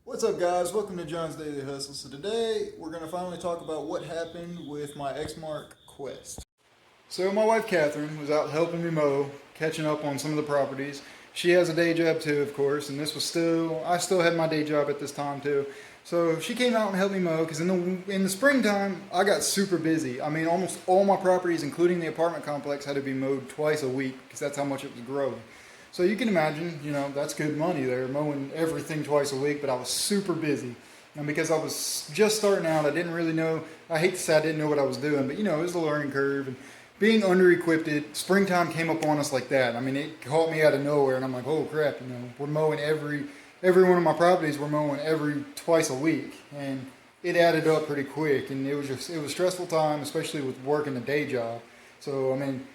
What's up, guys? Welcome to John's Daily Hustle. So today we're going to finally talk about what happened with my Exmark quest. So my wife Catherine was out helping me mow, catching up on some of the properties. She has a day job too, of course, and I still had my day job at this time too. So she came out and helped me mow because in the springtime I got super busy. I mean, almost all my properties, including the apartment complex, had to be mowed twice a week because that's how much it was growing. So you can imagine, that's good money there, mowing everything twice a week, but I was super busy. And because I was just starting out, I didn't really know, I hate to say I didn't know what I was doing, but it was a learning curve. And being under-equipped, springtime came up on us like that. I mean, it caught me out of nowhere, and I'm like, oh crap, we're mowing every one of my properties, we're mowing twice a week. And it added up pretty quick, and it was a stressful time, especially with working a day job. So, I mean,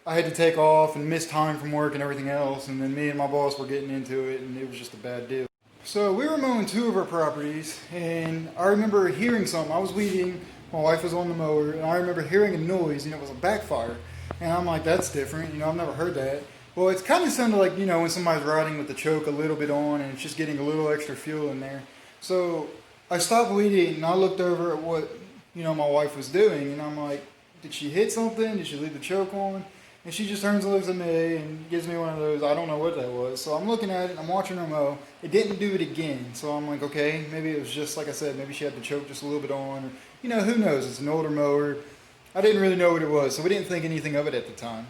I had to take off and miss time from work and everything else, and then me and my boss were getting into it, and it was just a bad deal. So we were mowing two of our properties, and I remember hearing something. I was weeding, my wife was on the mower, and I remember hearing a noise, and it was a backfire. And I'm like, that's different, I've never heard that. Well, it's kind of sounded like, when somebody's riding with the choke a little bit on, and it's just getting a little extra fuel in there. So I stopped weeding, and I looked over at what, my wife was doing, and I'm like, did she hit something? Did she leave the choke on? And she just turns and looks at me and gives me one of those, I don't know what that was. So I'm looking at it, I'm watching her mow. It didn't do it again. So I'm like, okay, maybe it was just, like I said, maybe she had the choke just a little bit on. Or, who knows? It's an older mower. I didn't really know what it was, so we didn't think anything of it at the time.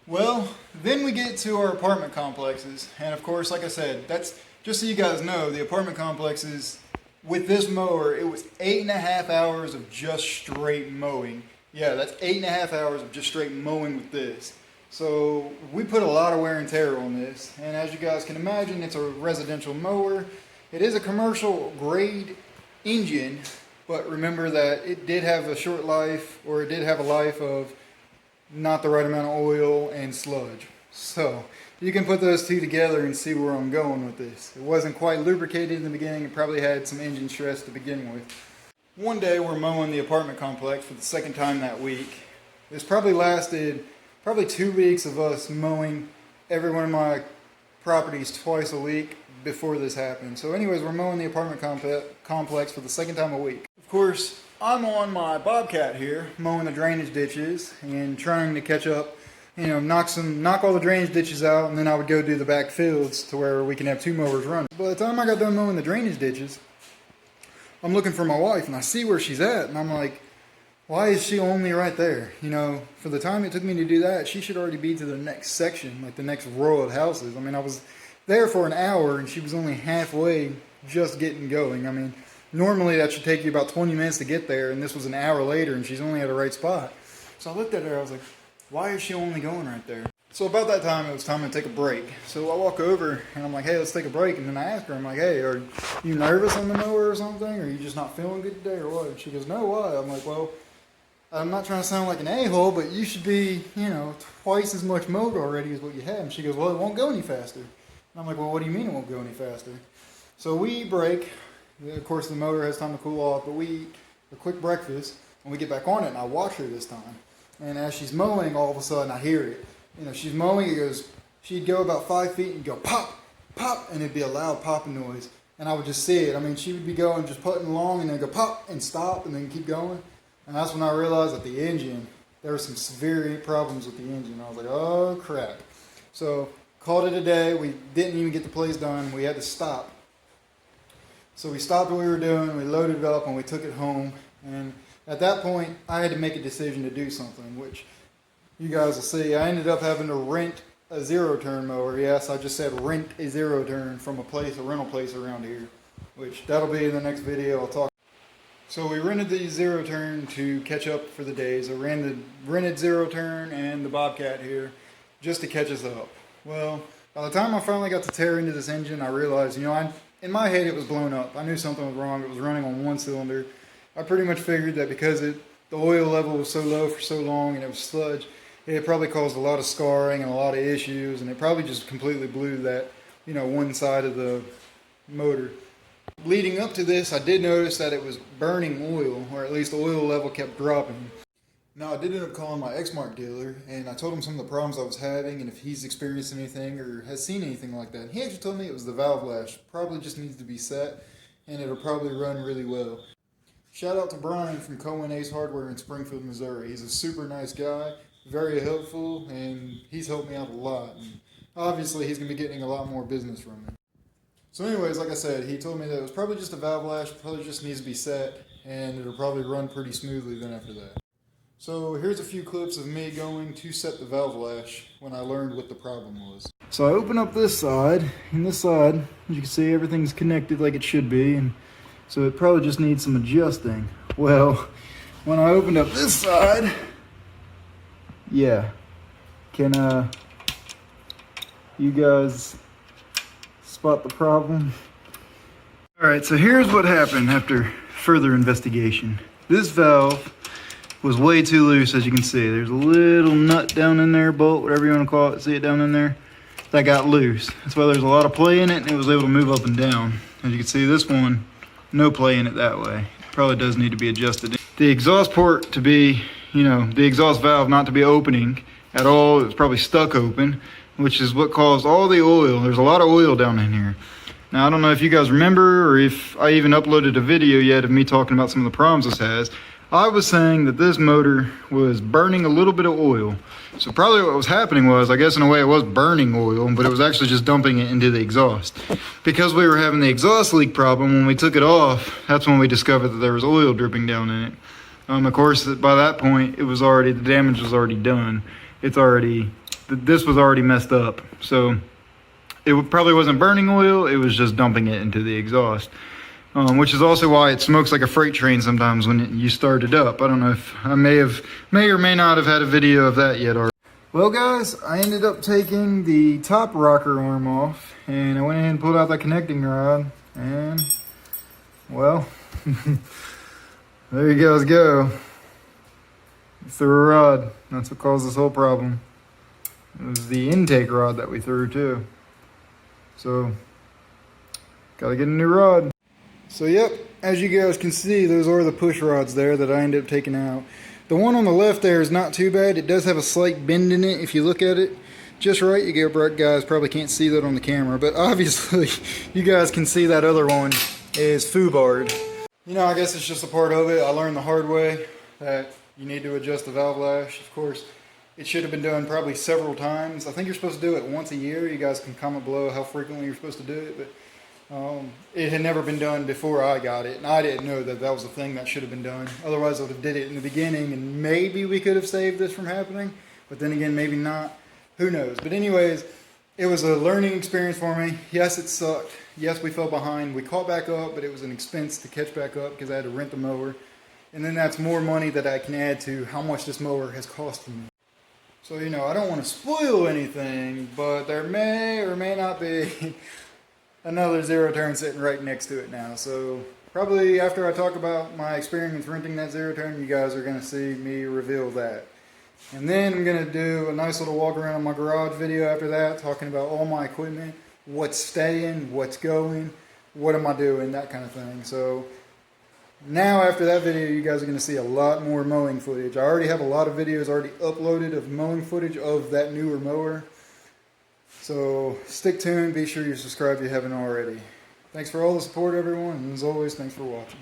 Well, then we get to our apartment complexes. And of course, like I said, that's, just so you guys know, the apartment complexes, with this mower, it was 8.5 hours of just straight mowing. Yeah, that's 8.5 hours of just straight mowing with this. So we put a lot of wear and tear on this. And as you guys can imagine, it's a residential mower. It is a commercial grade engine, but remember that it did have a short life, or it did have a life of not the right amount of oil and sludge. So you can put those two together and see where I'm going with this. It wasn't quite lubricated in the beginning. It probably had some engine stress to begin with. One day we're mowing the apartment complex for the second time that week. This probably lasted 2 weeks of us mowing every one of my properties twice a week before this happened. So anyways, we're mowing the apartment complex for the second time a week. Of course, I'm on my Bobcat here, mowing the drainage ditches and trying to catch up, knock all the drainage ditches out, and then I would go do the back fields to where we can have two mowers running. By the time I got done mowing the drainage ditches, I'm looking for my wife, and I see where she's at, and I'm like, why is she only right there? For the time it took me to do that, she should already be to the next section, like the next row of houses. I mean, I was there for an hour, and she was only halfway just getting going. I mean, normally that should take you about 20 minutes to get there, and this was an hour later, and she's only at the right spot. So I looked at her, I was like, why is she only going right there? So about that time, it was time to take a break. So I walk over, and I'm like, hey, let's take a break. And then I ask her, I'm like, hey, are you nervous on the mower or something? Or are you just not feeling good today or what? And she goes, no, why? I'm like, well, I'm not trying to sound like an a-hole, but you should be, twice as much mowed already as what you have. And she goes, well, it won't go any faster. And I'm like, well, what do you mean it won't go any faster? So we break. Of course, the motor has time to cool off, but we eat a quick breakfast, and we get back on it, and I watch her this time. And as she's mowing, all of a sudden, I hear it. She's mowing, she'd go about 5 feet and go pop, pop, and it'd be a loud popping noise. And I would just see it. I mean, she would be going, just putting along, and then go pop and stop, and then keep going. And that's when I realized that the engine, there were some severe problems with the engine. I was like, oh crap. So, called it a day. We didn't even get the place done. We had to stop. So we stopped what we were doing, we loaded it up, and we took it home. And at that point, I had to make a decision to do something, which you guys will see. I ended up having to rent a zero-turn mower. Yes, I just said rent a zero-turn from a rental place around here, which that'll be in the next video. I'll talk. So we rented the zero-turn to catch up for the days. I rented zero-turn and the Bobcat here just to catch us up. Well, by the time I finally got to tear into this engine, I realized, in my head it was blown up. I knew something was wrong. It was running on one cylinder. I pretty much figured that because the oil level was so low for so long and it was sludge, it probably caused a lot of scarring and a lot of issues, and it probably just completely blew that, one side of the motor. Leading up to this, I did notice that it was burning oil, or at least the oil level kept dropping. Now, I did end up calling my Exmark dealer, and I told him some of the problems I was having and if he's experienced anything or has seen anything like that. And he actually told me it was the valve lash. Probably just needs to be set, and it'll probably run really well. Shout out to Brian from Cohen Ace Hardware in Springfield, Missouri. He's a super nice guy, very helpful, and he's helped me out a lot. And obviously, he's going to be getting a lot more business from me. So anyways, like I said, he told me that it was probably just a valve lash, probably just needs to be set, and it'll probably run pretty smoothly then after that. So here's a few clips of me going to set the valve lash when I learned what the problem was. So I open up this side, and this side, as you can see, everything's connected like it should be, and so it probably just needs some adjusting. Well, when I opened up this side, yeah, can you guys spot the problem? All right, so here's what happened after further investigation. This valve was way too loose, as you can see. There's a little nut down in there, bolt, whatever you want to call it. See it down in there? That got loose. That's why there's a lot of play in it, and it was able to move up and down. As you can see, this one, no play in it that way. Probably does need to be adjusted. The exhaust port to be, the exhaust valve not to be opening at all. It was probably stuck open, which is what caused all the oil. There's a lot of oil down in here. Now, I don't know if you guys remember or if I even uploaded a video yet of me talking about some of the problems this has. I was saying that this motor was burning a little bit of oil. So probably what was happening was, I guess in a way it was burning oil, but it was actually just dumping it into the exhaust. Because we were having the exhaust leak problem, when we took it off, that's when we discovered that there was oil dripping down in it. Of course, by that point, the damage was already done. This was already messed up. So it probably wasn't burning oil, it was just dumping it into the exhaust. Which is also why it smokes like a freight train sometimes when you start it up. I don't know if I may or may not have had a video of that yet already. Well guys, I ended up taking the top rocker arm off, and I went ahead and pulled out that connecting rod, and well, there you guys go. Threw a rod. That's what caused this whole problem. It was the intake rod that we threw too. So, gotta get a new rod. So yep, as you guys can see, those are the push rods there that I ended up taking out. The one on the left there is not too bad. It does have a slight bend in it if you look at it just right. You guys probably can't see that on the camera, but obviously you guys can see that other one is foobarred. I guess it's just a part of it. I learned the hard way that you need to adjust the valve lash. Of course, it should have been done probably several times. I think you're supposed to do it once a year. You guys can comment below how frequently you're supposed to do it, but it had never been done before I got it, and I didn't know that that was a thing that should have been done. Otherwise, I would have did it in the beginning, and maybe we could have saved this from happening. But then again, maybe not. Who knows? But anyways, it was a learning experience for me. Yes, it sucked. Yes, we fell behind. We caught back up, but it was an expense to catch back up because I had to rent the mower. And then that's more money that I can add to how much this mower has cost me. So, I don't want to spoil anything, but there may or may not be another zero turn sitting right next to it now. So probably after I talk about my experience renting that zero turn, you guys are going to see me reveal that. And then I'm going to do a nice little walk around my garage video after that, talking about all my equipment, what's staying, what's going, what am I doing, that kind of thing. So now after that video, you guys are going to see a lot more mowing footage. I already have a lot of videos already uploaded of mowing footage of that newer mower. So stick tuned, be sure you subscribe if you haven't already. Thanks for all the support everyone, and as always, thanks for watching.